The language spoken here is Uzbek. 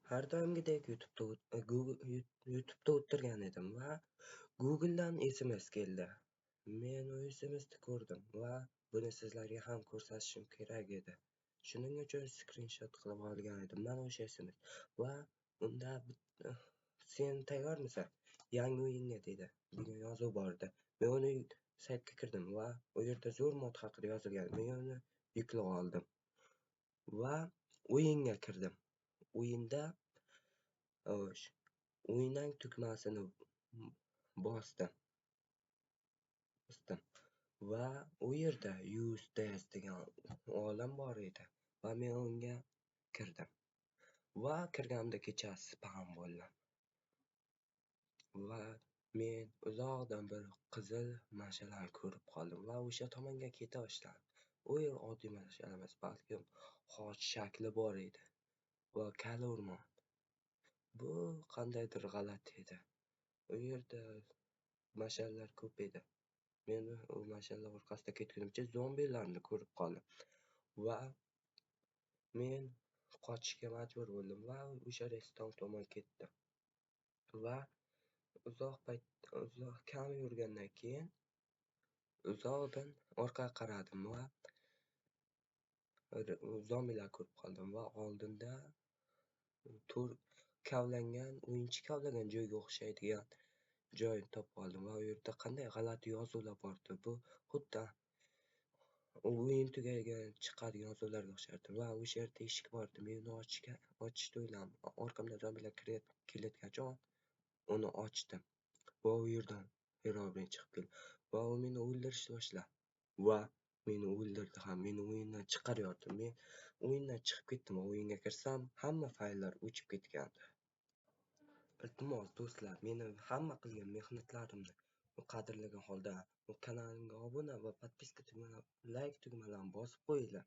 Har doimgidek YouTube'da o'tirgan edim va Google'dan SMS keldi. Men u SMS'ni ko'rdim va buni sizlarga ham ko'rsatishim kerak edi. Shuning uchun skrinshot qilib olgan edim. Mana o'sha SMS va unda sen tayyormisan? Yangi o'yinga dedi. degan yozuv bor edi. Men uni saytga kirdim va u yerda zo'r mod haqida yozilgan. Men uni yuklab oldim va o'yinga kirdim. O'yinda o'yinang tugmasini bosdim va u yerda Use This degan olam bor edi va men unga kirdim va kirganimda kechasi spam bo'ldim va men uzoqdan bir qizil mashalani ko'rib qoldim va o'sha tomonga keta boshladim. U yer oddiy mashal emas, balkim xoch shakli bor edi va kali o'rmon. Bu qandaydir g'alati edi. U yerda mashallar ko'p edi. Men u mashallar orqasida ketgunimcha zombilarni ko'rib qoldim va men qochishga majbur bo'ldim va o'sha restoran tomon ketdim va kam yurgandan keyin uzoqdan orqaga qaradim va zombilar ko'rib qoldim va oldinda o'yinchi kavlagan joyga o'xshaydigan joyni topib oldim va u yerda qanday g'alati yozuvlar bordi. Bu xuddi o'yin tugagan chiqadigan yozuvlarga o'xshardi va o'sha yerda eshik bor edi. Men uni ochishni o'yladim. Orqamdan zombilar kelayotgan uni ochdim va u yerdan Herobrine chiqib keldi va u meni o'ldirishni boshladi va meni o'ldirdi ham. Meni o'yindan chiqaryapti. Men o'yindan chiqib ketdim va o'yinga kirsam, hamma fayllar o'chib ketgandi. Iltimos do'stlar, meni hamma qilgan mehnatlarimni qadrlagan holda kanalimga obuna va podpiska tugmalarini, like tugmalarini bosib qo'yinglar.